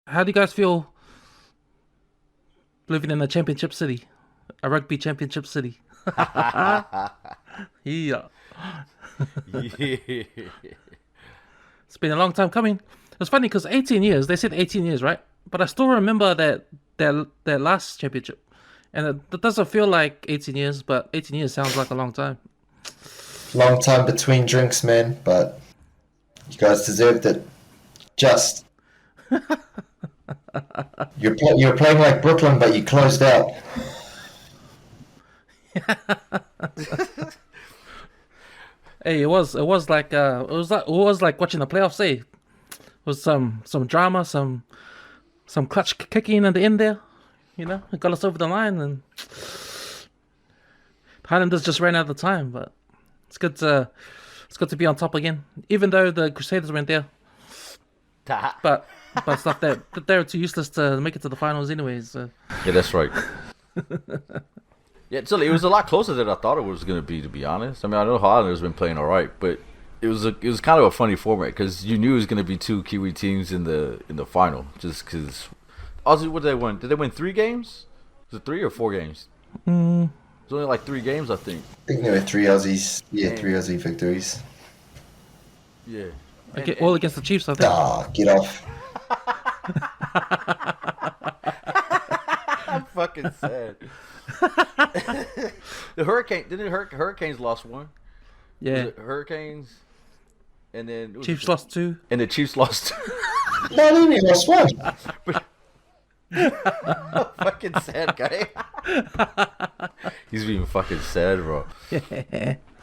how do you guys feel living in a championship city, a rugby championship city? Yeah, Yeah. it's been a long time coming. It's funny because 18 years. They said 18 years, right? But I still remember that last championship, and it doesn't feel like 18 years, but 18 years sounds like a long time. Long time between drinks, man, but you guys deserved it. Just. You're playing like Brooklyn, but you closed out. Hey, it was like watching the playoffs. Hey, it was some drama, some clutch kicking at the end there. It got us over the line, and Highlanders just ran out of time. But it's good to be on top again, even though the Crusaders went there. But stuff that they're too useless to make it to the finals, anyways. So. Yeah, that's right. Yeah, it was a lot closer than I thought it was going to be honest. I mean, I know Highlanders been playing all right, but it was kind of a funny format because you knew it was going to be two Kiwi teams in the final. Just because Aussie, what did they win? Did they win 3 games? Was it 3 or 4 games? It was only like 3 games, I think. I think there were 3 Aussies. Yeah, 3 Aussie victories. Yeah. All against the Chiefs, I think. Ah, get off. I'm fucking sad. The Hurricanes lost one. Yeah. Hurricanes, and then Chiefs lost 2. and the Chiefs lost. No, they only lost one. Fucking sad guy. He's being fucking sad, bro.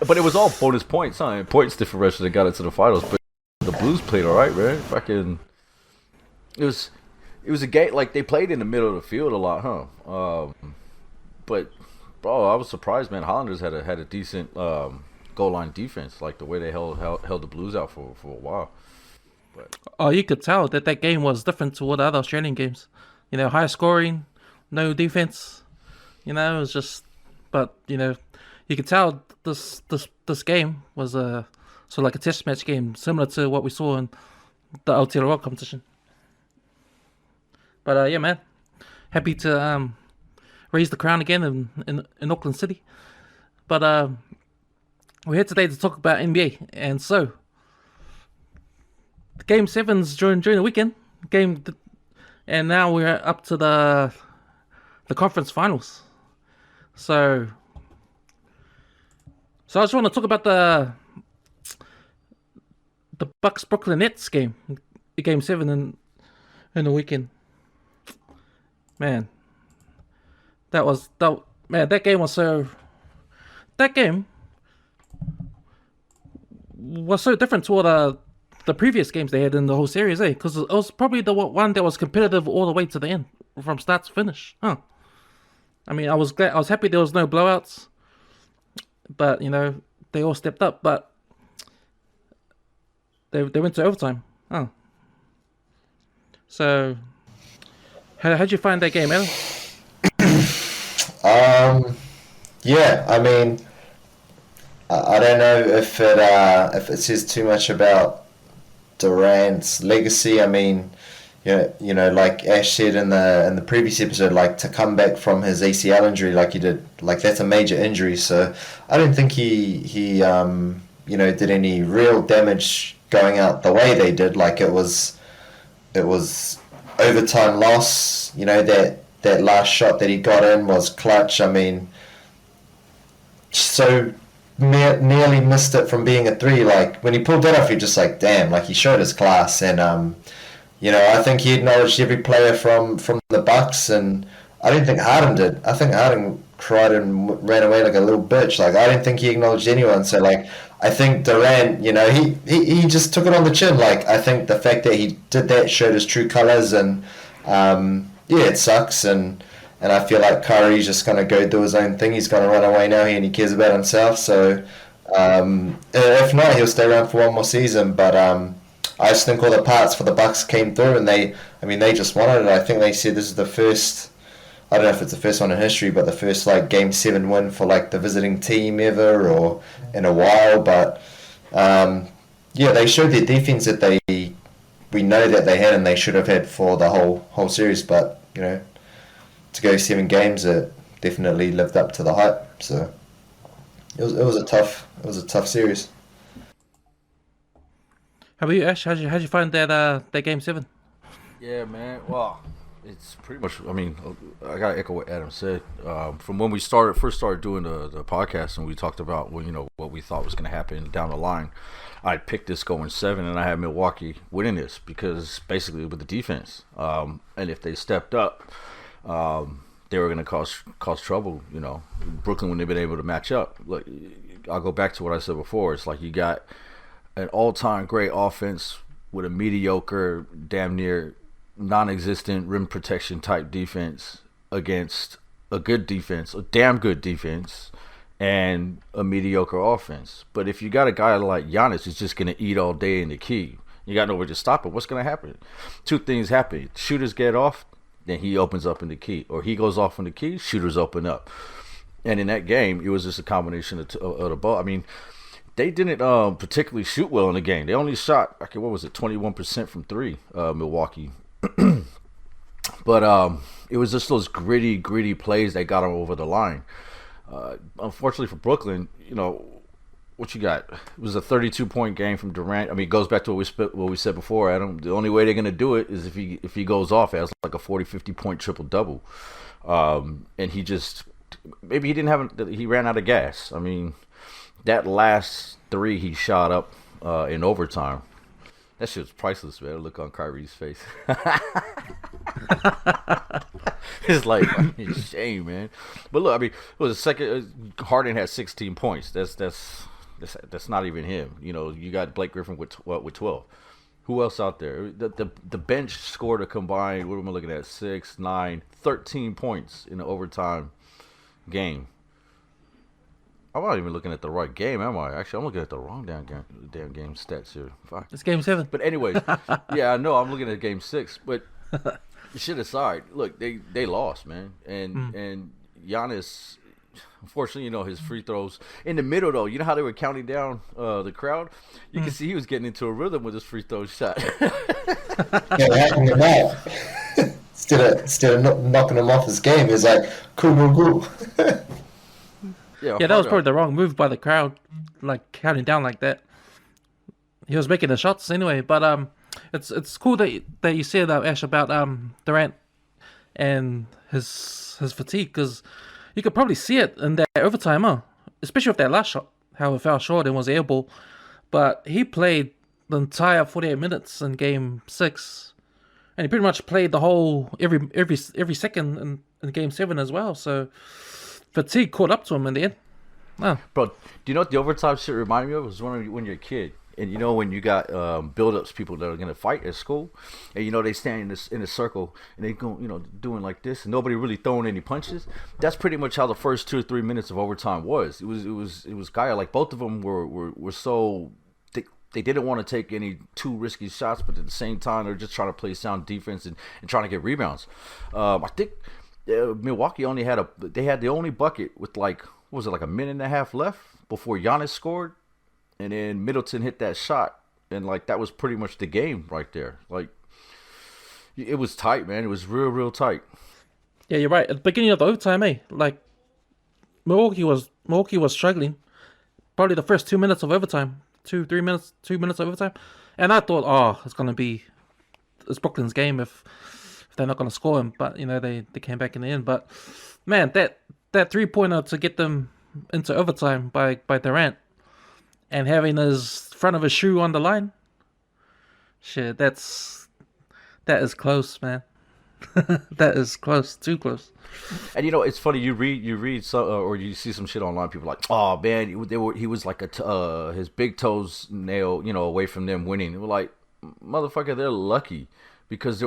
But it was all bonus points, huh? And points differential that got it to the finals. But the Blues played all right, man. Fucking, it was a game like they played in the middle of the field a lot, huh? But bro, I was surprised, man. Highlanders had a decent goal line defense, like the way they held the Blues out for a while. But Oh, you could tell that game was different to all the other Australian games. High scoring, no defense. It was just, but you could tell this game was a sort of like a test match game, similar to what we saw in the Aotearoa competition. But yeah, man, happy to raise the crown again in Auckland City. But we're here today to talk about NBA, and so the Game Sevens during the weekend and now we're up to the conference finals. So I just want to talk about the Bucks Brooklyn Nets game, Game 7 in the weekend. Man, that game was so. That game was so different to all the previous games they had in the whole series, because it was probably the one that was competitive all the way to the end, from start to finish. I mean, I was happy there was no blowouts, but they all stepped up, but they went to overtime. So how'd you find that game, Adam? Yeah, I mean, I don't know if it says too much about Durant's legacy. I mean, like Ash said in the previous episode, like to come back from his ACL injury like he did, like that's a major injury. So I don't think he did any real damage going out the way they did. Like it was overtime loss. That last shot that he got in was clutch. I mean, so nearly missed it from being a 3. Like when he pulled that off, you're just like, damn, like he showed his class. And I think he acknowledged every player from the Bucks, and I don't think Harden did. I think Harden cried and ran away like a little bitch. Like I don't think he acknowledged anyone. So like I think Durant, he just took it on the chin. Like I think the fact that he did that showed his true colors, and yeah, it sucks, and I feel like Kyrie's just gonna go do his own thing. He's gonna run away now, and he cares about himself. So if not, he'll stay around for one more season. But I just think all the parts for the Bucks came through, and they just wanted it. I think they said this is the first. I don't know if it's the first one in history, but the first like Game 7 win for like the visiting team ever or in a while. But yeah, they showed their defense that they we know that they had and they should have had for the whole series. But to go 7 games, it definitely lived up to the hype. So it was a tough series. How about you, Ash? How'd you find that game 7? Yeah, man. Well, it's pretty much. I mean, I gotta echo what Adam said. From when we first started doing the podcast, and we talked about what we thought was going to happen down the line. I picked this going 7, and I had Milwaukee winning this because basically with the defense, and if they stepped up, they were going to cause trouble. Brooklyn wouldn't have been able to match up. Look, I'll go back to what I said before. It's like you got an all-time great offense with a mediocre, damn near non-existent rim protection type defense against a good defense, a damn good defense, and a mediocre offense. But if you got a guy like Giannis who's just going to eat all day in the key, you got nowhere to stop it. What's going to happen? 2 things happen. Shooters get off, then he opens up in the key. Or he goes off in the key, shooters open up. And in that game, it was just a combination of the ball. I mean, they didn't particularly shoot well in the game. They only shot, 21% from 3, Milwaukee. But it was just those gritty plays that got them over the line. Unfortunately for Brooklyn, what you got? It was a 32-point game from Durant. I mean, it goes back to what we said before, Adam. The only way they're going to do it is if he goes off as like a 40-50 point triple-double. And he just, maybe he ran out of gas. I mean, that last 3 he shot up in overtime. That shit was priceless, man. Look on Kyrie's face. It's like shame, man. But look, I mean, it was a second. Harden had 16 points. That's not even him. You got Blake Griffin with 12. Who else out there? The bench scored a combined. What am I looking at? 6, 9, 13 points in the overtime game. I'm not even looking at the right game, am I? Actually, I'm looking at the wrong damn game stats here. Fuck. It's game 7. But anyways, yeah, I know I'm looking at game 6. But shit aside, look, they lost, man. And Giannis, unfortunately, his free throws in the middle though. You know how they were counting down the crowd? You can see he was getting into a rhythm with his free throw shot. Yeah, hacking him out. Instead of knocking him off his game, it's like cool. Yeah, that was probably the wrong move by the crowd, like counting down like that. He was making the shots anyway, but it's cool that you said Ash about Durant and his fatigue, because you could probably see it in that overtime, especially with that last shot, how it fell short and was airball. But he played the entire 48 minutes in game 6, and he pretty much played the whole every second in game 7 as well. So fatigue caught up to him in the end. Oh. Bro, do you know what the overtime shit reminded me of? It was when you're a kid. And when you got build-ups, people that are going to fight at school, and they stand in a circle, and they go, doing like this, and nobody really throwing any punches. That's pretty much how the first 2 or 3 minutes of overtime was. It was Gaia. Like, both of them were so, they didn't want to take any too risky shots, but at the same time, they're just trying to play sound defense and trying to get rebounds. I think Milwaukee they had the only bucket with like a minute and a half left before Giannis scored, and then Middleton hit that shot, and like that was pretty much the game right there. Like, it was tight, man. It was real tight. Yeah, you're right. At the beginning of the overtime, like Milwaukee was struggling. Probably the first 2 minutes of overtime, 2 minutes of overtime, and I thought, it's Brooklyn's game if they're not going to score him. But they came back in the end. But man, that 3-pointer to get them into overtime by Durant, and having his front of his shoe on the line, shit, that is close, man. That is close, too close. And it's funny, you read some, or you see some shit online. People are like, oh man, he was like his big toes nail, away from them winning. We're like, motherfucker, they're lucky because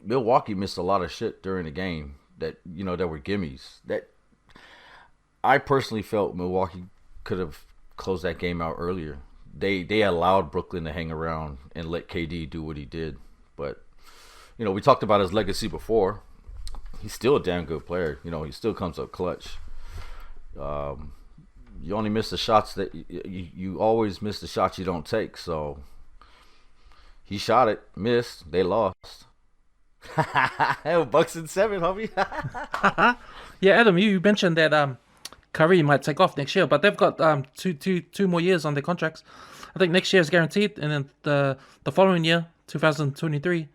Milwaukee missed a lot of shit during the game that were gimmies. That I personally felt Milwaukee could have closed that game out earlier. They allowed Brooklyn to hang around and let KD do what he did. But we talked about his legacy before. He's still a damn good player. He still comes up clutch. You only miss the shots that you always miss the shots you don't take. So He shot it, missed. They lost. Bucks in 7, homie. Yeah, Adam, you mentioned that Curry might take off next year, but they've got two more years on their contracts. I think next year is guaranteed, and then the following year, 2023,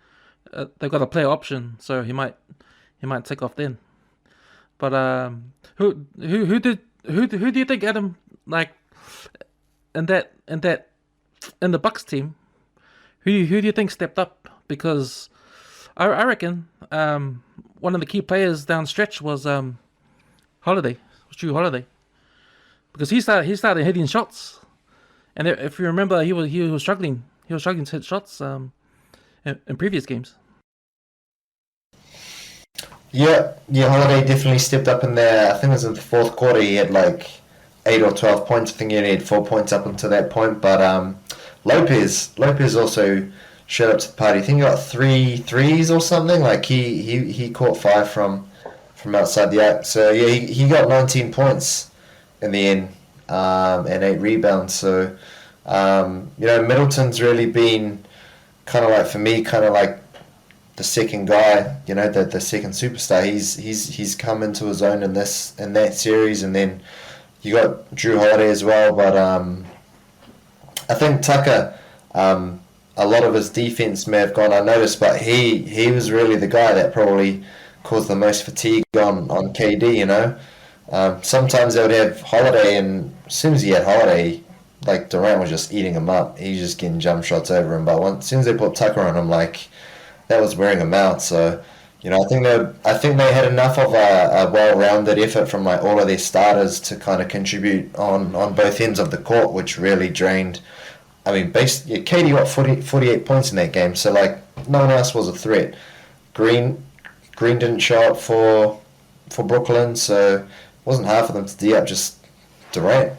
they've got a player option, so he might take off then. But who do you think, Adam, like in the Bucks team, who do you think stepped up? Because I reckon one of the key players down the stretch was Drew Holiday, because he started hitting shots, and if you remember, he was struggling to hit shots in previous games. Yeah, Holiday definitely stepped up in there. I think it was in the fourth quarter. He had like 8 or 12 points. I think he only had 4 points up until that point. But Lopez also showed up to the party. I think he got 3 threes or something. Like he caught 5 from outside the arc. So yeah, he got 19 points in the end and 8 rebounds. So Middleton's really been kind of like, for me, kind of like the second guy, the second superstar. He's come into his own in that series, and then you got Drew Holiday as well. But I think Tucker, a lot of his defense may have gone unnoticed, but he was really the guy that probably caused the most fatigue on KD. Sometimes they would have Holiday, and as soon as he had Holiday, like Durant was just eating him up. He's just getting jump shots over him. But as soon as they put Tucker on him, like, that was wearing him out. So, I think they had enough of a well-rounded effort from like all of their starters to kind of contribute on both ends of the court, which really drained. I mean, KD got 48 points in that game, so like no one else was a threat. Green didn't show up for Brooklyn, so it wasn't hard for them to D up just Durant.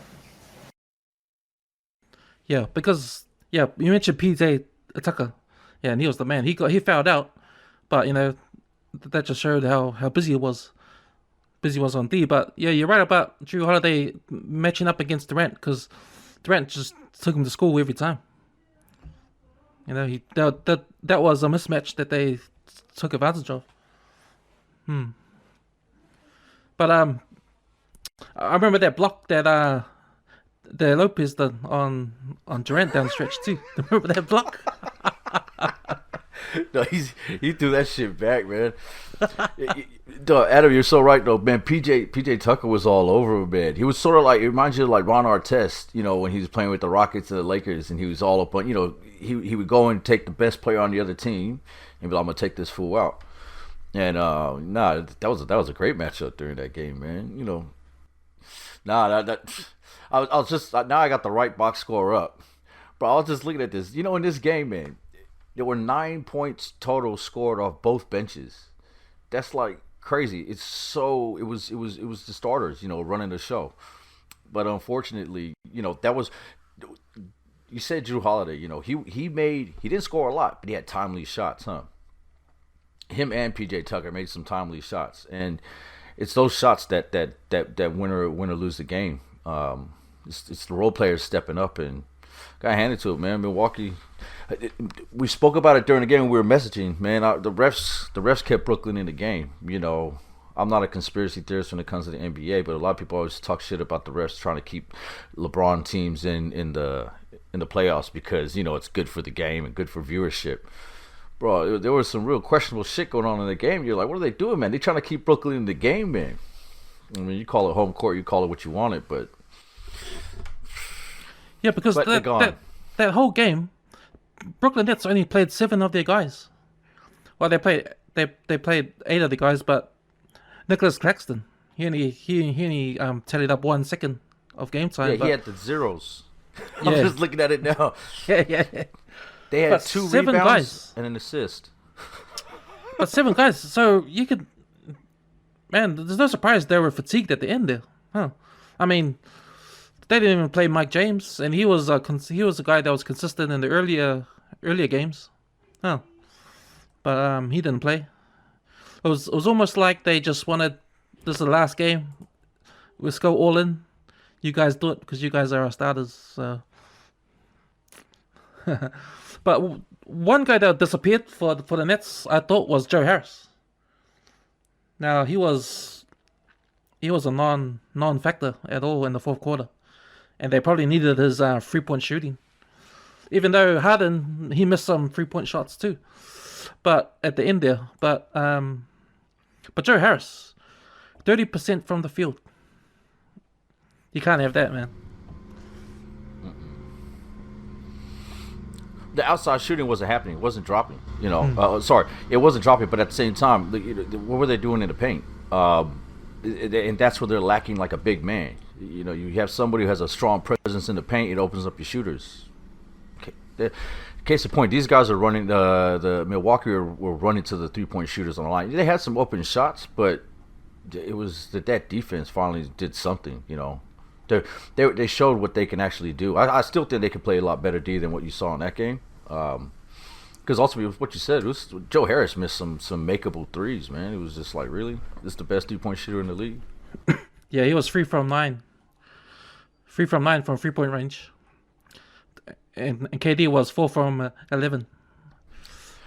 Yeah, because you mentioned PJ Tucker. Yeah, and he was the man. He fouled out, but that just showed how busy he was. Busy was on D. But yeah, you're right about Drew Holiday matching up against Durant, because Durant just took him to school every time. That was a mismatch that they took advantage of. But I remember that block that the Lopez done on Durant down the stretch too. Remember that block? No, he threw that shit back, man. Adam, you're so right though, man. PJ Tucker was all over him, man. He was sort of like, it reminds you of like Ron Artest, when he was playing with the Rockets and the Lakers, and he was all up on, he would go and take the best player on the other team and be like, I'm gonna take this fool out. And that was a great matchup during that game, man. I was just, now I got the right box score up, but I was just looking at this. In this game, man, there were 9 points total scored off both benches. That's like crazy. It was the starters, running the show. But unfortunately, that was, you said Drew Holiday, he didn't score a lot, but he had timely shots, huh? Him and PJ Tucker made some timely shots, and it's those shots that win or lose the game. It's the role players stepping up, and got handed to it, man. Milwaukee. We spoke about it during the game. We were messaging, man. The refs kept Brooklyn in the game. I'm not a conspiracy theorist when it comes to the NBA, but a lot of people always talk shit about the refs trying to keep LeBron teams in the playoffs because it's good for the game and good for viewership. Bro, there was some real questionable shit going on in the game. You're like, what are they doing, man? They're trying to keep Brooklyn in the game, man. I mean, you call it home court, you call it what you want it, but yeah, because that whole game, Brooklyn Nets only played 7 of their guys. Well, they played 8 of the guys, but Nicholas Claxton, he only tallied up 1 second of game time. Yeah, he had the zeros. I'm just looking at it now. Yeah. They had 2 rebounds guys. And an assist. But 7 guys, so you could... Man, there's no surprise they were fatigued at the end there. Huh. I mean, they didn't even play Mike James, and he was a guy that was consistent in the earlier games. Huh. But he didn't play. It was almost like they just wanted, this is the last game, let's go all in. You guys do it because you guys are our starters. So. But one guy that disappeared for the Nets, I thought, was Joe Harris. Now he was a non-factor at all in the fourth quarter, and they probably needed his 3-point shooting. Even though Harden, he missed some 3-point shots too, but at the end there. But Joe Harris, 30% from the field. You can't have that, man. The outside shooting wasn't happening. It wasn't dropping. You know, sorry, it wasn't dropping. But at the same time, what were they doing in the paint? And that's where they're lacking, like a big man. You know, you have somebody who has a strong presence in the paint. It opens up your shooters. Case in point, these guys are running. The Milwaukee were running to the 3-point shooters on the line. They had some open shots, but it was that defense finally did something. You know, they showed what they can actually do. I still think they can play a lot better D than what you saw in that game. Because ultimately, what you said, was Joe Harris missed some makeable threes, man. It was just like, really? This is the best 3-point shooter in the league? Yeah, he was 3 from 9. 3 from 9 from 3-point range. And KD was 4 from 11.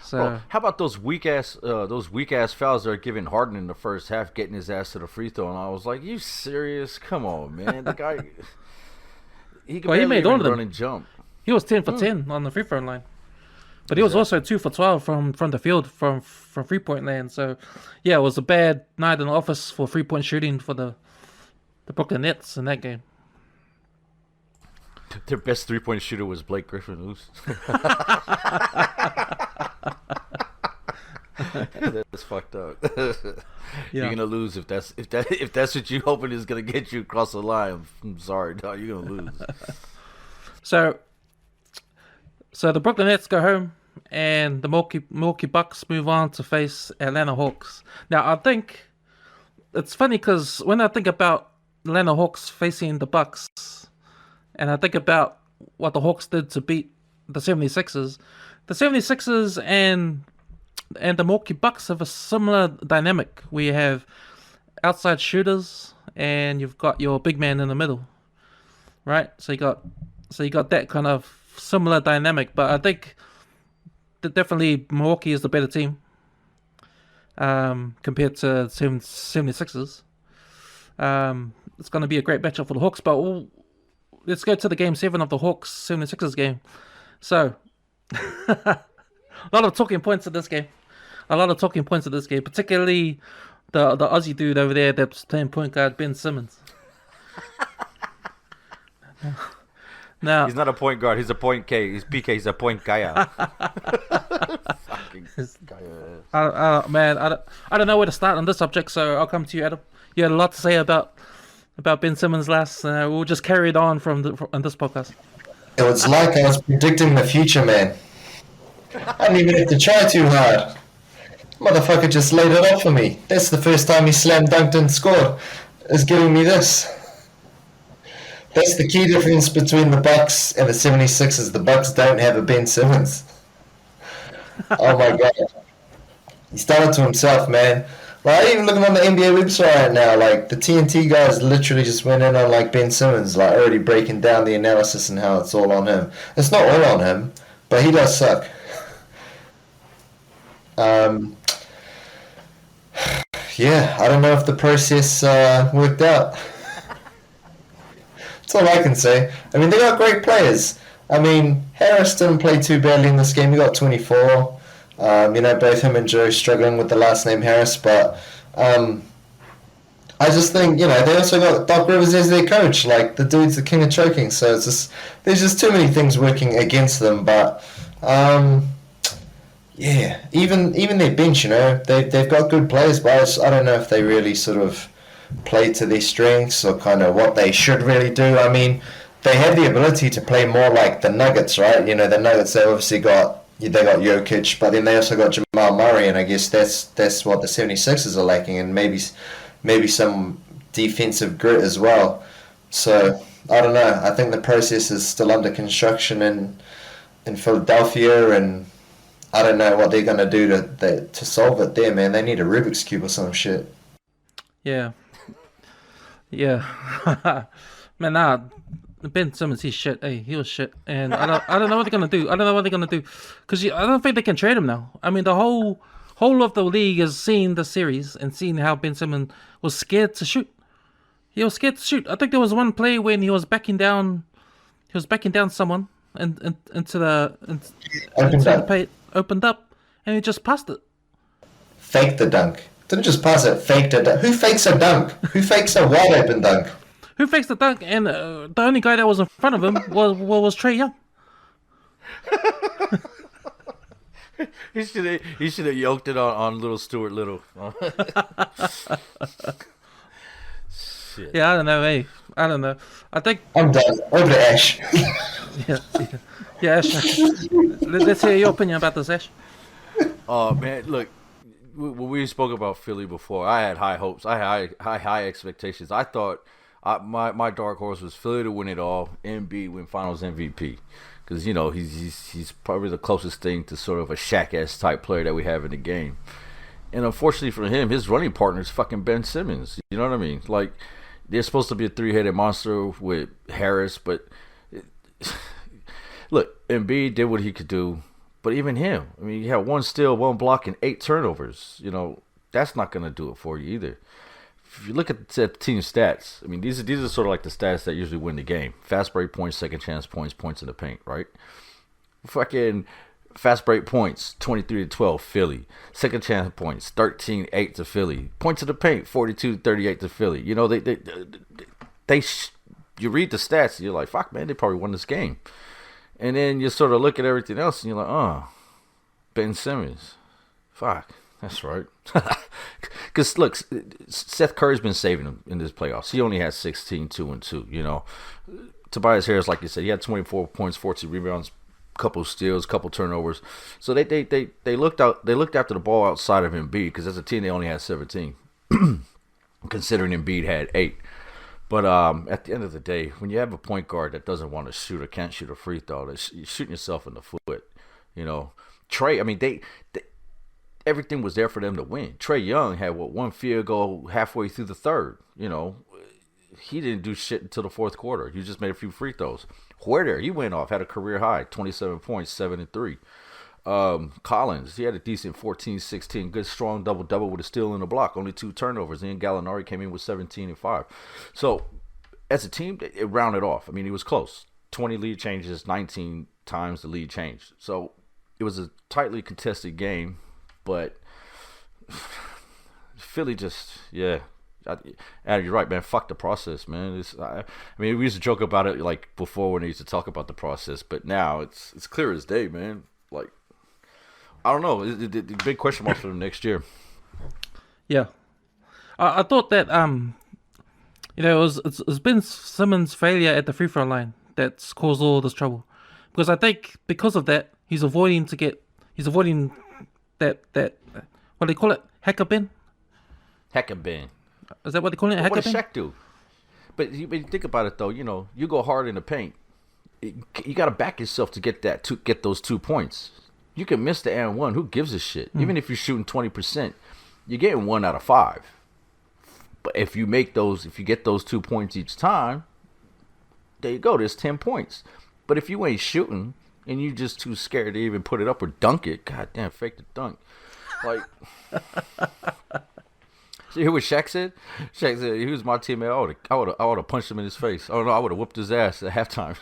So how about those weak ass fouls they're giving Harden in the first half, getting his ass to the free throw? And I was like, you serious? Come on, man. The guy, he made all of them. Run and jump. He was 10 for 10 on the free throw line. But he was also 2 for 12 from the field from 3-point land. So, yeah, it was a bad night in the office for 3-point shooting for the Brooklyn Nets in that game. Their best 3-point shooter was Blake Griffin. That's fucked up. You're gonna lose if that's what you hoping is gonna get you across the line. I'm sorry, dog. You're gonna lose. So the Brooklyn Nets go home, and the Milwaukee Bucks move on to face Atlanta Hawks. Now, I think it's funny because when I think about Atlanta Hawks facing the Bucks, and I think about what the Hawks did to beat the 76ers and the Milwaukee Bucks have a similar dynamic. We have outside shooters, and you've got your big man in the middle, right? So you got that kind of similar dynamic, but I think that definitely Milwaukee is the better team compared to 76ers. It's going to be a great matchup for the Hawks, but let's go to the game 7 of the Hawks 76ers game. So a lot of talking points in this game. Particularly the Aussie dude over there that's playing point guard, Ben Simmons. Now, he's not a point guard. He's a point K. He's PK. He's a point guy. Man, I don't know where to start on this subject, so I'll come to you, Adam. You had a lot to say about Ben Simmons last. We'll just carry it on on this podcast. It was like I was predicting the future, man. I didn't even have to try too hard. Motherfucker just laid it off for me. That's the first time he slam dunked and scored. Is giving me this. That's the key difference between the Bucks and the 76ers. The Bucks don't have a Ben Simmons. Oh my god. He's done it to himself, man. Like, even looking on the NBA website right now, like, the TNT guys literally just went in on, like, Ben Simmons, like, already breaking down the analysis and how it's all on him. It's not all on him, but he does suck. Yeah, I don't know if the process worked out. That's all I can say. I mean, they got great players. I mean, Harris didn't play too badly in this game. He got 24. Both him and Joe struggling with the last name Harris, but I just think, they also got Doc Rivers as their coach. Like, the dude's the king of choking, so it's just, there's just too many things working against them, but yeah, even their bench, they've got good players, but I don't know if they really sort of play to their strengths or kind of what they should really do. I mean, they have the ability to play more like the Nuggets, right? The Nuggets, they obviously got Jokic, but then they also got Jamal Murray, and I guess that's what the 76ers are lacking, and maybe some defensive grit as well. So, I don't know. I think the process is still under construction in Philadelphia, and I don't know what they're going to do to solve it there, man. They need a Rubik's Cube or some shit. Yeah. Yeah. Man, Ben Simmons, he's shit. Hey, he was shit, and I don't know what they're gonna do. I don't know what they're gonna do, because I don't think they can trade him now. I mean, the whole of the league has seen the series and seen how Ben Simmons was scared to shoot. He was scared to shoot. I think there was one play when he was backing down. He was backing down someone and into the paint, opened up, and he just passed it. Faked the dunk. Didn't just pass it. Faked it. Who fakes a dunk? Who fakes a wide open dunk? Who fakes the dunk? And the only guy that was in front of him was Trae Young. He should have yoked it on little Stuart Little. Shit. Yeah, I don't know. Hey, I don't know. I think I'm done. Over to Ash. yeah. Ash. Let's hear your opinion about this, Ash. Oh man, look. When we spoke about Philly before, I had high hopes. I had high expectations. I thought my dark horse was Philly to win it all, Embiid win Finals MVP, because he's probably the closest thing to sort of a Shaq-esque type player that we have in the game. And unfortunately for him, his running partner is fucking Ben Simmons. You know what I mean? Like, they're supposed to be a three-headed monster with Harris, but look, Embiid did what he could do. But even him, I mean, you had 1 steal, 1 block, and 8 turnovers. That's not going to do it for you either. If you look at the team stats, I mean, these are sort of like the stats that usually win the game. Fast break points, second chance points, points in the paint, right? Fucking fast break points, 23-12, Philly. Second chance points, 13-8 to Philly. Points in the paint, 42-38 to Philly. You read the stats, and you're like, fuck, man, they probably won this game. And then you sort of look at everything else, and you're like, oh, Ben Simmons. Fuck, that's right. Because, look, Seth Curry's been saving him in this playoffs. He only has 16, 2-2, Tobias Harris, like you said, he had 24 points, 14 rebounds, couple steals, couple turnovers. So they looked after the ball outside of Embiid, because as a team, they only had 17, considering Embiid had 8. But at the end of the day, when you have a point guard that doesn't want to shoot or can't shoot a free throw, you're shooting yourself in the foot. Trae, I mean, they everything was there for them to win. Trae Young had 1 field goal halfway through the third. He didn't do shit until the fourth quarter. He just made a few free throws. Huerter, he went off, had a career high, 27 points, 7 and 3. Collins, he had a decent 14-16, good strong double-double with a steal and a block, only 2 turnovers. And Gallinari came in with 17 and 5. So as a team, it rounded off. I mean, it was close. 20 lead changes, 19 times the lead changed. So it was a tightly contested game, but Philly just, yeah. Adam, you're right, man. Fuck the process, man. I mean, we used to joke about it like before when they used to talk about the process, but now it's clear as day, man. Like, I don't know. The big question mark for them next year. Yeah, I thought that it's Ben Simmons' failure at the free throw line that's caused all this trouble, because I think because of that he's avoiding that what do they call it, hacker Ben. Hacker Ben. Is that what they call it? What does Shaq do? But you think about it though. You go hard in the paint. You got to back yourself to get those 2 points. You can miss the and one. Who gives a shit? Even if you're shooting 20%, you're getting 1 out of 5. But if you get those 2 points each time, there you go. There's 10 points. But if you ain't shooting and you just too scared to even put it up or dunk it, goddamn, fake the dunk. Like, you hear what Shaq said? Shaq said he was my teammate. I would have punched him in his face. Oh no, I would have whooped his ass at halftime.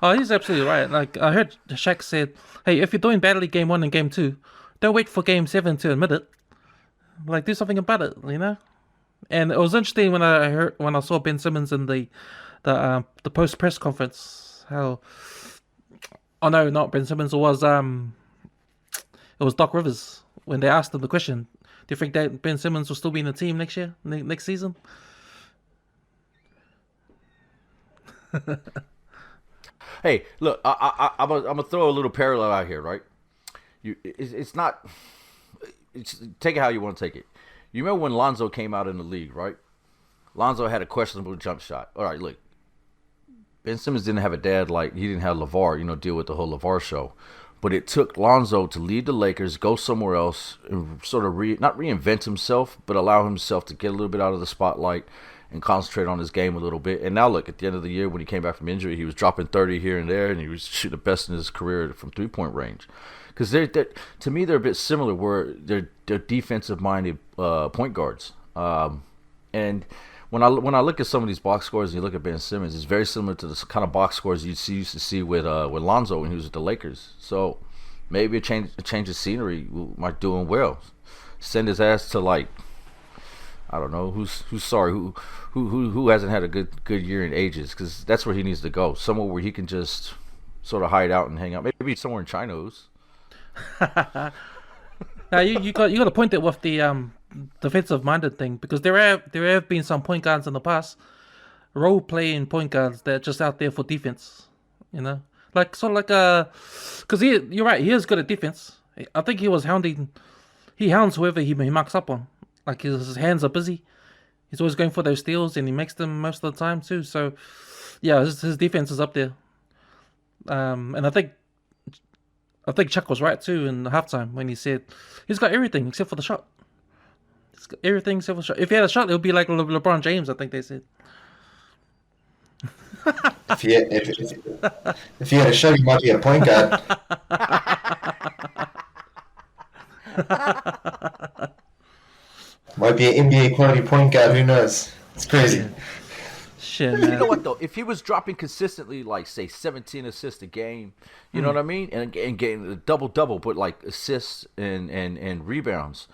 Oh, he's absolutely right. Like, I heard Shaq said, hey, if you're doing badly game 1 and game 2, don't wait for game 7 to admit it. Like, do something about it, And it was interesting when I saw Ben Simmons in the post press conference. How? Oh no, not Ben Simmons. It was Doc Rivers when they asked him the question. Do you think that Ben Simmons will still be in the team next year, next season? Hey, look, I'm gonna throw a little parallel out here, right? It's not. Take it how you want to take it. You remember when Lonzo came out in the league, right? Lonzo had a questionable jump shot. All right, look, Ben Simmons didn't have a dad like he didn't have LeVar, deal with the whole LeVar show. But it took Lonzo to leave the Lakers, go somewhere else, and sort of not reinvent himself, but allow himself to get a little bit out of the spotlight and concentrate on his game a little bit. And now look, at the end of the year when he came back from injury, he was dropping 30 here and there, and he was shooting the best in his career from 3-point range. Because to me, they're a bit similar, where they're defensive-minded point guards. And when I look at some of these box scores, and you look at Ben Simmons, it's very similar to the kind of box scores you used to see with Lonzo when he was with the Lakers. So maybe a change of scenery might do him well. Send his ass to, like, I don't know who's sorry who hasn't had a good year in ages, because that's where he needs to go, somewhere where he can just sort of hide out and hang out. Maybe somewhere in China's. Now you got a point there with the defensive minded thing, because there have been some point guards in the past, role playing point guards that are just out there for defense, you know, like sort of like because you're right, he is good at defense. I think he hounds whoever he marks up on. Like his hands are busy. He's always going for those steals, and he makes them most of the time too. So yeah, his defense is up there. And I think Chuck was right too in the halftime when he said he's got everything except for the shot. He's got everything except for the shot. If he had a shot, it would be like LeBron James, I think they said. If he had a shot, he might be a point guard. Might be an NBA quality point guard. Who knows? It's crazy. Shit, man. You know what though? If he was dropping consistently, like say 17 assists a game, you know what I mean, and getting a double, but like assists and rebounds,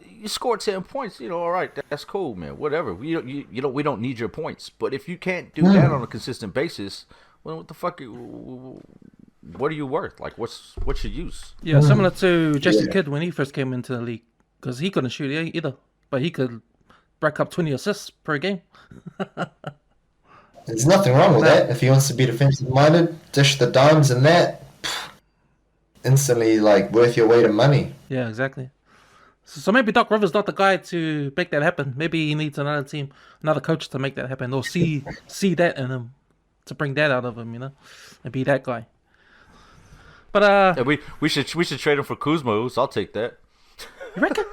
you score 10 points. You know, all right, that's cool, man. Whatever. We don't need your points. But if you can't do that on a consistent basis, well, what the fuck? What are you worth? Like, what's your use? Yeah, similar to Jason Kidd when he first came into the league, because he couldn't shoot either, but he could rack up 20 assists per game. There's nothing wrong with that. If he wants to be defensive-minded, dish the dimes and that, instantly, like, worth your weight of money. Yeah, exactly. So maybe Doc Rivers not the guy to make that happen. Maybe he needs another team, another coach to make that happen, or see that in him, to bring that out of him, you know, and be that guy. But yeah, we should trade him for Kuzma. So I'll take that. You reckon?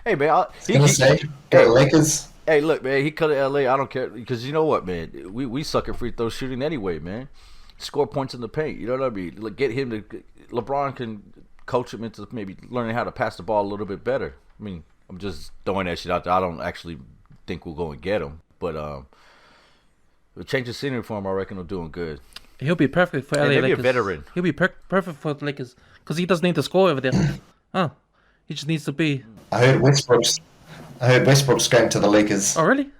Hey man, Go to Lakers. Hey, look, man, he cut to LA. I don't care, because you know what, man, we suck at free throw shooting anyway, man. Score points in the paint. You know what I mean? Like, get him to. LeBron can coach him into maybe learning how to pass the ball a little bit better. I mean, I'm just throwing that shit out there. I don't actually think we'll go and get him, but change the scenery for him, I reckon, will do him good. He'll be perfect for LA maybe Lakers. A veteran. He'll be perfect for the Lakers, because he doesn't need to score over there. He just needs to be. I heard Westbrook's going to the Lakers. Oh, really?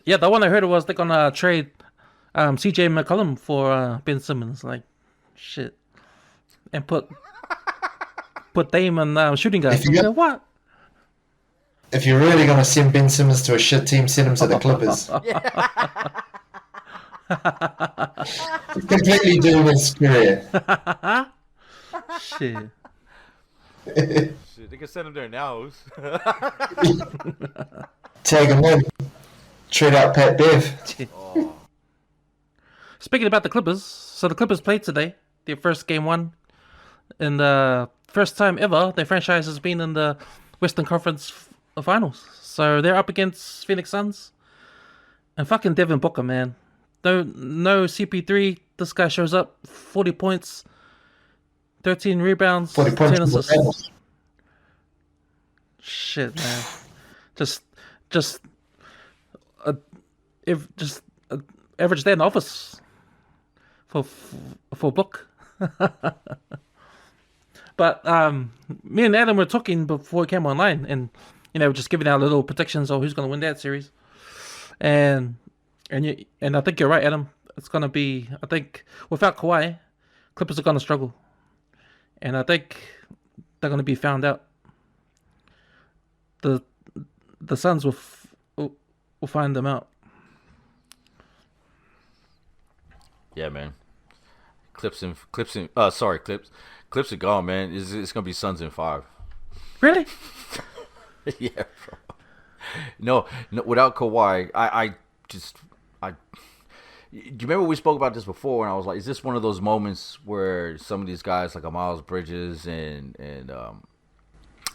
Yeah, the one I heard was they're gonna trade CJ McCollum for Ben Simmons. Like, shit, and put Dame and shooting guard. What? If you're really gonna send Ben Simmons to a shit team, send him to the Clippers. Completely doing his career. Shit. Shit, they can send him there now. Tag him in. Trade out Pat Bev. Oh. Speaking about the Clippers, so the Clippers played today, their first game one, and the first time ever their franchise has been in the Western Conference Finals. So they're up against Phoenix Suns, and fucking Devin Booker, man. No CP3. This guy shows up, 40 points, 13 rebounds, 40 points 10 assists. Shit, man. Just average day in the office for Book. But me and Adam were talking before we came online, and just giving out little predictions on who's going to win that series. And I think you're right, Adam. It's going to be, I think, without Kawhi, Clippers are going to struggle. And I think they're going to be found out. The Suns will find them out. Yeah, man. Clips are gone, man. It's gonna be Suns in 5. Really? Yeah, bro. No, without Kawhi, I do you remember we spoke about this before, and I was like, is this one of those moments where some of these guys like a Miles Bridges and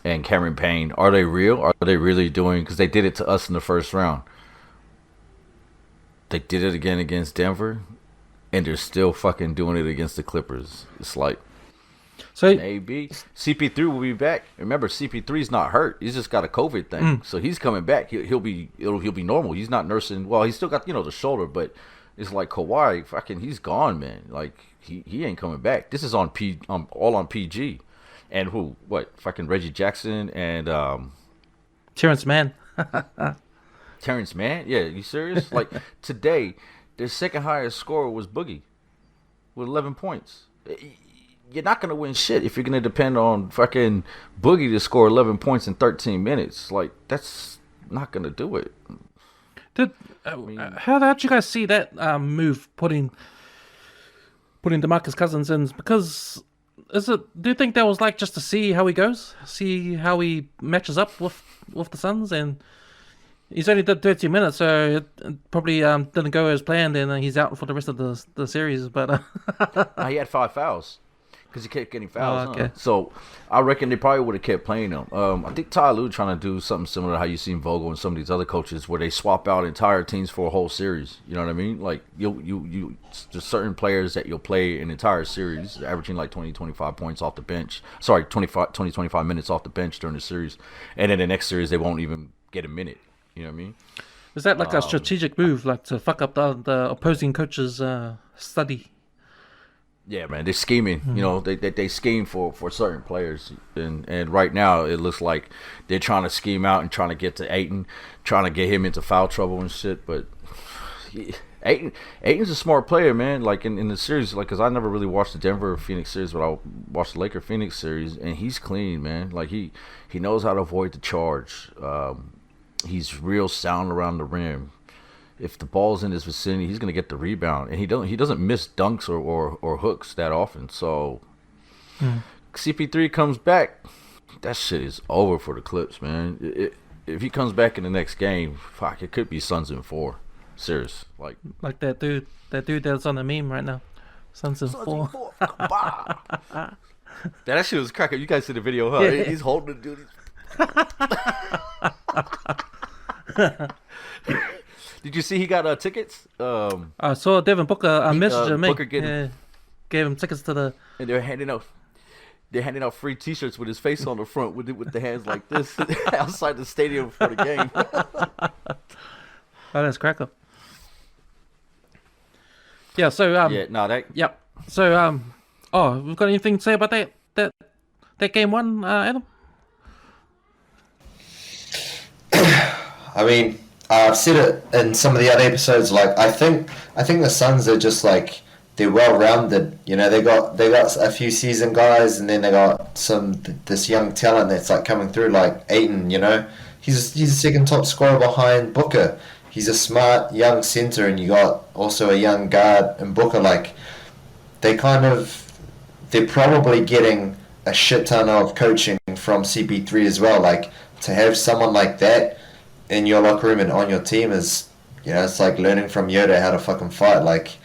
and Cameron Payne, are they real? Are they really doing? Because they did it to us in the first round. They did it again against Denver, and they're still fucking doing it against the Clippers. It's like, So maybe CP3 will be back. Remember, CP3's not hurt. He's just got a COVID thing, so he's coming back. He'll be normal. He's not nursing. Well, he's still got the shoulder, but it's like Kawhi. Fucking, he's gone, man. Like he ain't coming back. This is on all on PG, and who? What? Fucking Reggie Jackson and Terrence Mann. Terrence Mann. Yeah, you serious? Like today, their second highest scorer was Boogie with 11 points. You're not going to win shit if you're going to depend on fucking Boogie to score 11 points in 13 minutes. Like, that's not going to do it. How did you guys see that move, putting DeMarcus Cousins in? Because do you think that was like just to see how he goes, see how he matches up with the Suns? And he's only did 13 minutes, so it probably didn't go as planned, and he's out for the rest of the series. But he had 5 fouls. Because he kept getting fouls. Okay. So I reckon they probably would have kept playing him. I think Ty Lue trying to do something similar to how you seen Vogel and some of these other coaches, where they swap out entire teams for a whole series. You know what I mean? Like you there's certain players that you'll play an entire series, averaging like 20, 25 points off the bench. Sorry, 25 minutes off the bench during the series, and then the next series they won't even get a minute. You know what I mean? Is that like a strategic move, like to fuck up the opposing coach's study? Yeah, man, they're scheming. You know, they scheme for certain players, and right now it looks like they're trying to scheme out and trying to get to Ayton, trying to get him into foul trouble and shit. But Ayton's a smart player, man. Like in the series, like, because I never really watched the Denver Phoenix series, but I watched the Laker Phoenix series, and he's clean, man. Like he knows how to avoid the charge. He's real sound around the rim. If the ball's in his vicinity, he's gonna get the rebound, and he doesn't miss dunks or hooks that often. So CP3 comes back, that shit is over for the Clips, man. If he comes back in the next game, fuck, it could be Suns in 4. Serious, like that dude that's on the meme right now, Suns in 4. That shit was cracking. You guys see the video, huh? Yeah. He's holding the dude. Did you see he got tickets? I saw Devin Booker message him. Booker gave him tickets to the. And they're handing out free T-shirts with his face on the front, with the hands like this outside the stadium for the game. Oh, that's cracker. Yeah. So Yep. So we've got anything to say about that game one, Adam? I mean, I've said it in some of the other episodes. Like, I think the Suns are just like, they're well rounded. You know, they got a few seasoned guys, and then they got this young talent that's like coming through, like Ayton. You know, he's the second top scorer behind Booker. He's a smart young center, and you got also a young guard in Booker. Like, they're probably getting a shit ton of coaching from CP3 as well. Like, to have someone like that in your locker room and on your team is, you know, it's like learning from Yoda how to fucking fight. Like,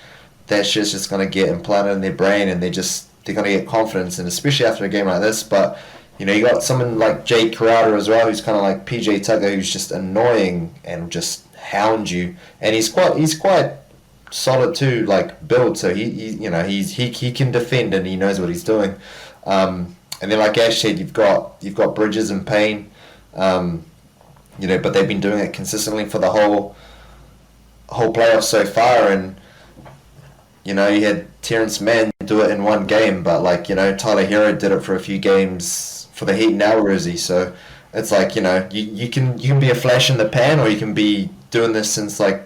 that shit's just gonna get implanted in their brain, and they're gonna get confidence, and especially after a game like this. But, you know, you got someone like Jay Crowder as well, who's kind of like PJ Tucker, who's just annoying and just hound you, and he's quite solid too, like build. So he can defend, and he knows what he's doing. And then, like Ash said, you've got Bridges and Payne. You know, but they've been doing it consistently for the whole playoffs so far, and, you know, you had Terrence Mann do it in one game, but, like, you know, Tyler Hero did it for a few games for the Heat now, Rosie. So it's like, you know, you can be a flash in the pan, or you can be doing this since like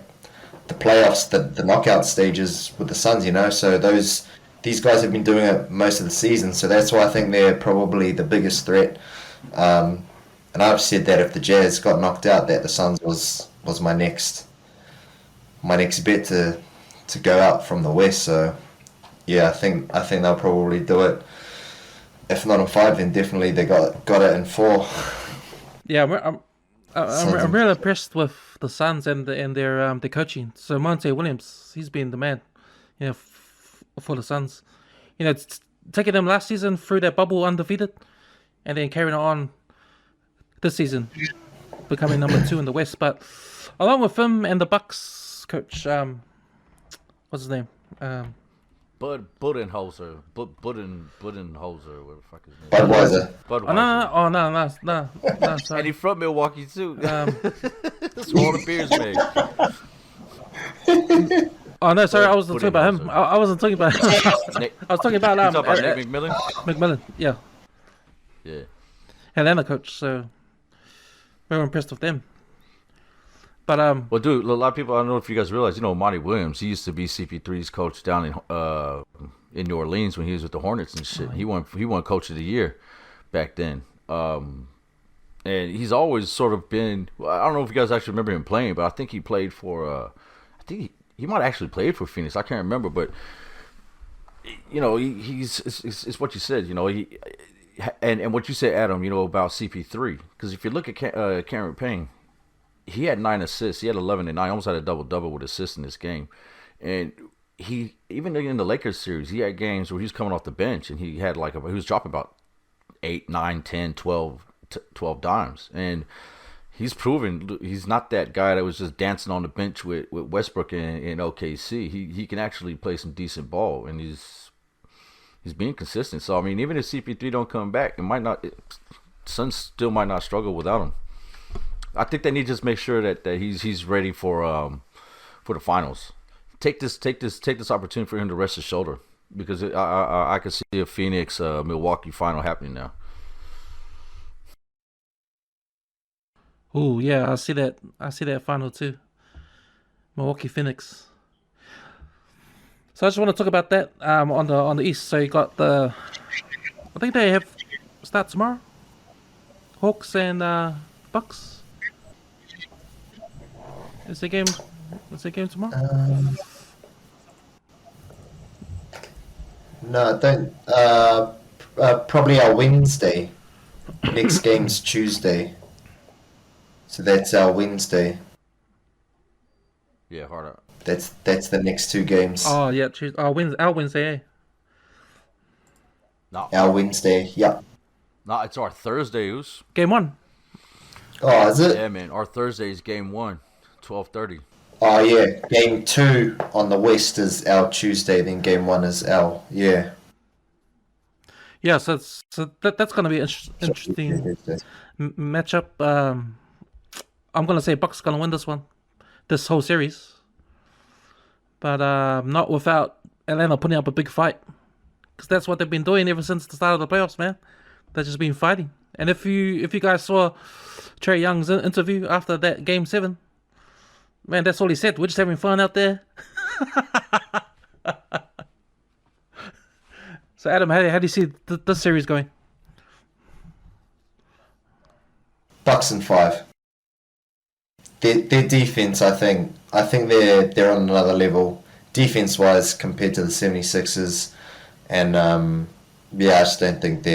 the playoffs, the knockout stages with the Suns. You know, so these guys have been doing it most of the season, so that's why I think they're probably the biggest threat. And I've said that if the Jazz got knocked out, that the Suns was my next bet to go out from the West. So yeah, I think they'll probably do it. If not in 5, then definitely they got it in 4. Yeah, I'm really impressed with the Suns and their coaching. So Monte Williams, he's been the man, you know, for the Suns. You know, taking them last season through that bubble undefeated, and then carrying on this season, becoming number 2 in the West. But along with him and the Bucks coach, what's his name? Budenholzer, Budenholzer, what the fuck is his name? Budweiser. No, sorry. And he's from Milwaukee too. That's where all the beers made. Oh no, sorry, I wasn't talking about him. I wasn't talking about him. I was talking about Nate McMillan. McMillan, yeah, Yeah. Atlanta coach. So very impressed with them. But Well, dude, a lot of people, I don't know if you guys realize, Monty Williams, he used to be CP3's coach down in New Orleans when he was with the Hornets and shit. He won Coach of the Year back then. And he's always sort of been, I don't know if you guys actually remember him playing, but I think he played for, I think he might have actually played for Phoenix. I can't remember, but, it's what you said, and what you said, Adam, about CP3. Because if you look at Cameron Payne, he had 9 assists. He had 11 and 9. Almost had a double-double with assists in this game. And he, even in the Lakers series, he had games where he was coming off the bench and he had he was dropping about 8, 9, 10, 12 dimes. And he's proven he's not that guy that was just dancing on the bench with Westbrook in OKC. He can actually play some decent ball, and he's being consistent. So, I mean, even if CP3 don't come back, Suns still might not struggle without him. I think they need to just make sure that he's ready for the finals. Take this opportunity for him to rest his shoulder, because I could see a Phoenix Milwaukee final happening now. oh yeah, I see that final too. Milwaukee Phoenix. So I just want to talk about that on the East. So you got I think they have start tomorrow. Hawks and Bucks. Is the game tomorrow? No, I don't. Probably our Wednesday. Next game's Tuesday. So that's our Wednesday. Yeah, hard up. That's the next 2 games. Oh yeah, Tuesday. Our Wednesday. Eh? No, Our Wednesday, yep. no, it's our Thursday, Oos. Game 1. Oh, is it? Yeah, man. Our Thursday is game 1, 12:30. Oh, yeah. Game 2 on the West is our Tuesday, then game 1 is our, yeah. Yeah, so that's gonna be an interesting matchup. I'm gonna say Bucks gonna win this whole series, but not without Atlanta putting up a big fight, because that's what they've been doing ever since the start of the playoffs, man. They've just been fighting. And if you guys saw Trae Young's interview after that game 7, man, that's all he said. We're just having fun out there. So Adam, how do you see this series going? Bucks in 5. Their defense, I think they're on another level defense-wise compared to the 76ers, and yeah, I just don't think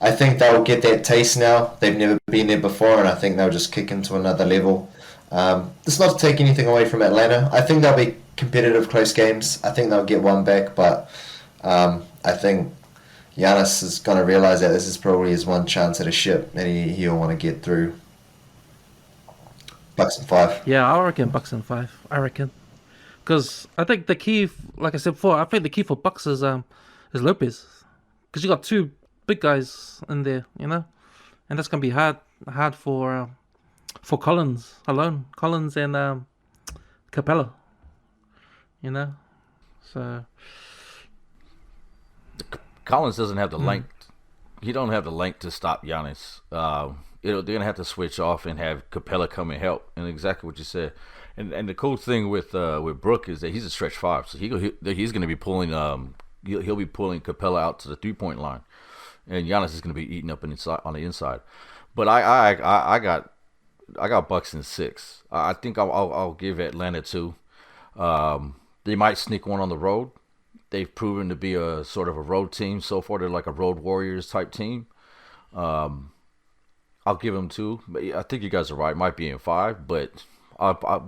I think they'll get that taste now. They've never been there before, and I think they'll just kick into another level. It's not to take anything away from Atlanta. I think they'll be competitive, close games. I think they'll get one back, but I think Giannis is going to realize that this is probably his one chance at a ship, and he'll want to get through. Bucks in 5. Yeah, I reckon Bucks in 5. I reckon, because I think the key, like I said before, I think the key for Bucks is Lopez, because you got 2 big guys in there, and that's gonna be hard for Collins alone. Collins and Capella, so. Collins doesn't have the length. He don't have the length to stop Giannis. They're gonna have to switch off and have Capella come and help. And exactly what you said. And the cool thing with Brook is that he's a stretch 5, so he's gonna be pulling he'll be pulling Capella out to the 3-point line, and Giannis is gonna be eating up on the inside. But I got Bucks in 6. I think I'll give Atlanta 2. They might sneak one on the road. They've proven to be a sort of a road team so far. They're like a road warriors type team. I'll give them 2. But I think you guys are right. Might be in 5, but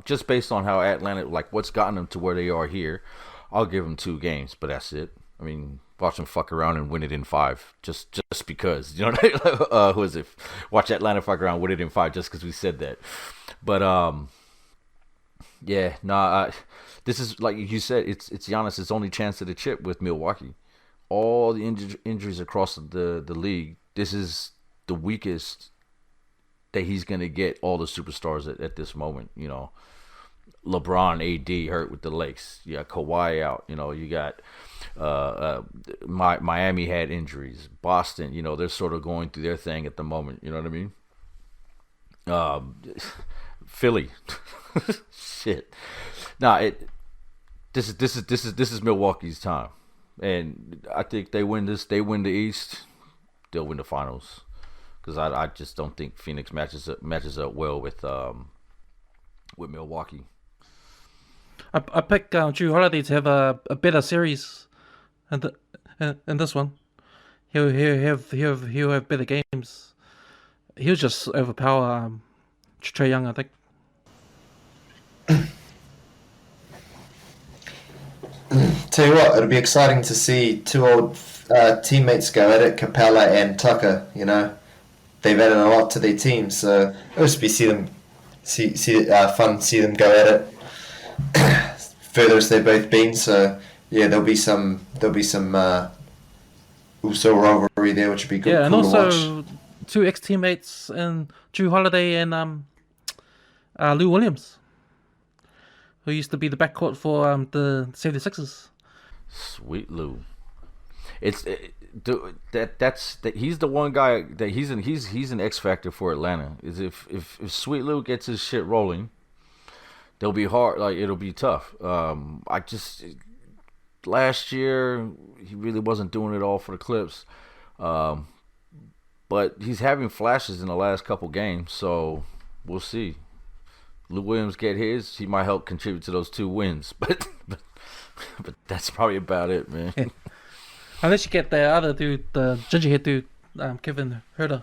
just based on how Atlanta, like what's gotten them to where they are here, I'll give them 2 games. But that's it. I mean, Watch them fuck around and win it in 5, just because, you know. Who is it? Watch Atlanta fuck around, win it in 5, just because we said that. But yeah, nah. This is like you said. It's Giannis' only chance at a chip with Milwaukee. All the injuries across the league. This is the weakest that he's gonna get all the superstars at this moment. You know, LeBron, AD hurt with the Lakers. You got Kawhi out. You know, you got Miami had injuries. Boston, you know, they're sort of going through their thing at the moment. You know what I mean? Philly, shit. Nah, this is Milwaukee's time, and I think they win this. They win the East, they'll win the finals. Because I just don't think Phoenix matches up well with Milwaukee. I pick Drew Holiday to have a better series, in this one, he'll have better games. He'll just overpower Trae Young, I think. Tell you what, it'll be exciting to see two old teammates go at it, Capella and Tucker. You know, they've added a lot to their team, so it'll just be fun to see them go at it. Furthest they've both been, so yeah, there'll be some also rivalry there, which would be good. Yeah, and cool also to watch. two ex-teammates in Drew Holiday and Lou Williams, who used to be the backcourt for the 76ers. Sweet Lou. He's the one guy that he's an X factor for Atlanta. Is if Sweet Lou gets his shit rolling, they'll be hard. Like, it'll be tough. Last year he really wasn't doing it all for the Clips, but he's having flashes in the last couple games. So we'll see. Lou Williams get his, he might help contribute to those 2 wins, but that's probably about it, man. Yeah. Unless you get the other dude, the gingerhead dude, Kevin Herter.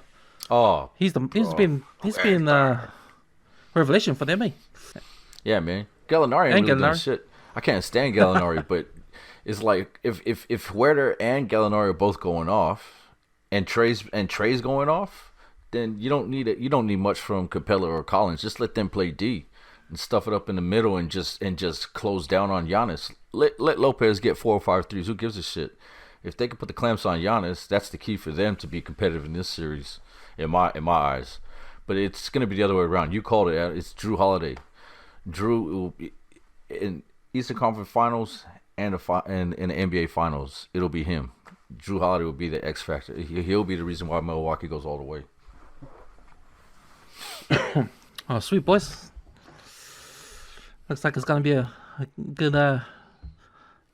Oh, he's been revelation for them, eh? Yeah, man. Gallinari ain't really doing shit. I can't stand Gallinari, but it's like if Huerter and Gallinari are both going off, and Trey's going off, then you don't need much from Capella or Collins. Just let them play D and stuff it up in the middle and just close down on Giannis. Let Lopez get 4 or 5 threes. Who gives a shit? If they can put the clamps on Giannis, that's the key for them to be competitive in this series, in my eyes. But it's gonna be the other way around. You called it. It's Drew Holiday. Drew will be in Eastern Conference Finals and in the NBA Finals. It'll be him. Drew Holiday will be the X factor. He'll be the reason why Milwaukee goes all the way. Oh, sweet boys. Looks like it's gonna be a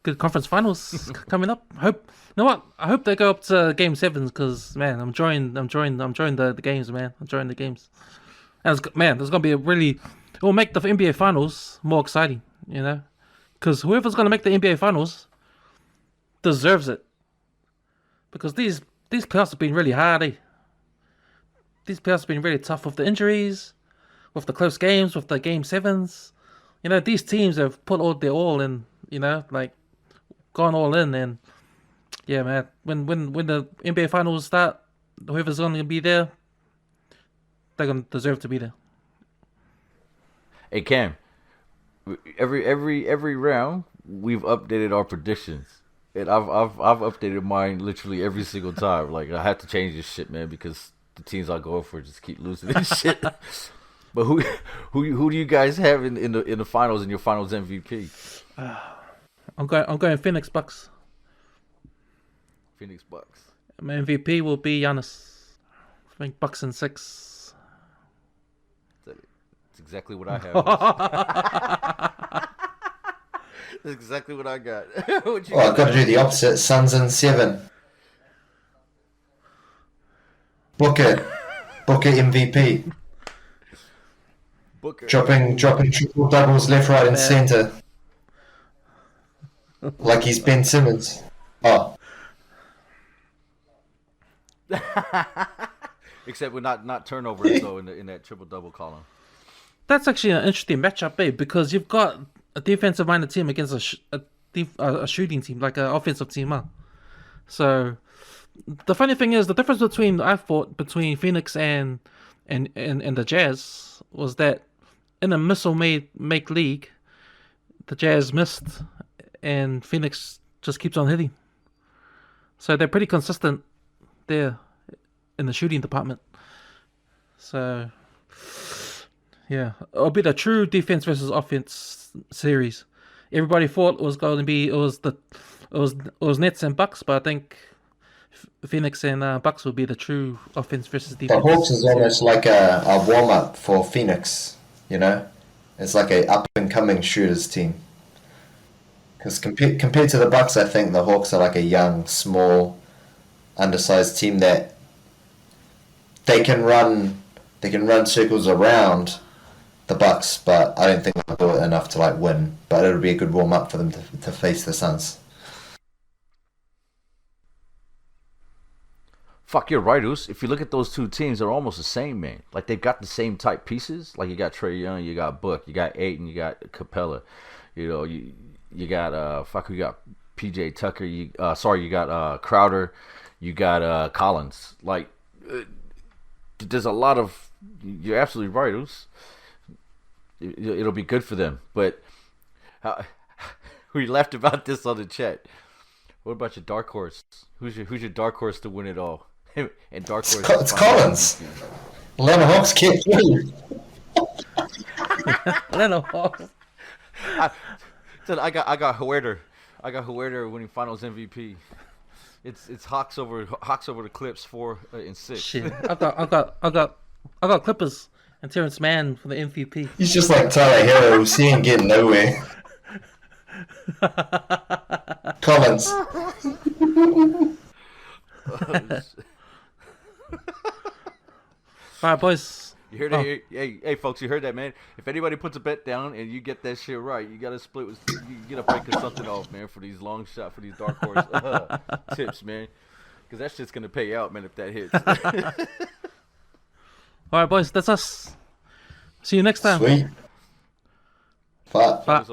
good conference finals coming up. You know what? I hope they go up to Game 7s, because man, I'm enjoying the games, man. I'm enjoying the games. And there's gonna be it will make the NBA Finals more exciting, you know, because whoever's gonna make the NBA Finals deserves it, because these playoffs have been really hard, eh? These playoffs have been really tough with the injuries, with the close games, with the Game 7s. You know, these teams have put their all in, you know, like gone all in, and yeah, man, when the NBA Finals start, whoever's going to be there, they're going to deserve to be there. Hey Cam, every round we've updated our predictions, and I've updated mine literally every single time. Like, I have to change this shit, man, because the teams I go for just keep losing this shit. But who do you guys have in the finals, in your finals MVP? I'm going Phoenix Bucks. Phoenix Bucks. My MVP will be Giannis. I think Bucks in 6. That's exactly what I have. That's exactly what I got. I've got to do the opposite. Suns in 7. Booker MVP. Booker. Dropping triple doubles left, right, and center. Like he's Ben Simmons. Oh. Except with not turnovers though in that triple double column. That's actually an interesting matchup, babe, because you've got a defensive minded team against a shooting team, like an offensive team, huh? So the funny thing is, the difference between I thought between Phoenix and the Jazz was that in a missile make league, the Jazz missed and Phoenix just keeps on hitting. So they're pretty consistent there in the shooting department. So yeah, it'll be the true defense versus offense series. Everybody thought it was going to be it was Nets and Bucks, but I think Phoenix and Bucks will be the true offense versus The defense. Hawks is almost like a warm up for Phoenix. You know, it's like a up and coming shooters team. Because compared to the Bucks, I think the Hawks are like a young, small, undersized team that they can run circles around the Bucks, but I don't think they'll do it enough to like win. But it'll be a good warm up for them to face the Suns. Fuck, you're right, Oos. If you look at those two teams, they're almost the same, man. Like, they've got the same type pieces. Like, you got Trae Young, you got Book, you got Ayton, you got Capella. You know, you got you got PJ Tucker. You got Crowder. You got Collins. Like, there's a lot of. You're absolutely right, Oos. It'll be good for them. But we laughed about this on the chat. What about your dark horse? Who's your dark horse to win it all? And dark horse. It's Collins. Atlanta Hawks can't win. Atlanta Hawks. I got Huerter. I got Huerter winning Finals MVP. It's Hawks over the Clips 4-6. Shit, I got Clippers and Terrence Mann for the MVP. He's just like Tyler Hero, he ain't getting nowhere. Collins. All right, boys. You heard that? Hey, folks, you heard that, man? If anybody puts a bet down and you get that shit right, you gotta split with, you get a break of something off, man, for these long shot, for these dark horse tips, man. Because that shit's gonna pay out, man, if that hits. All right, boys. That's us. See you next time. Sweet. Fuck. Bye.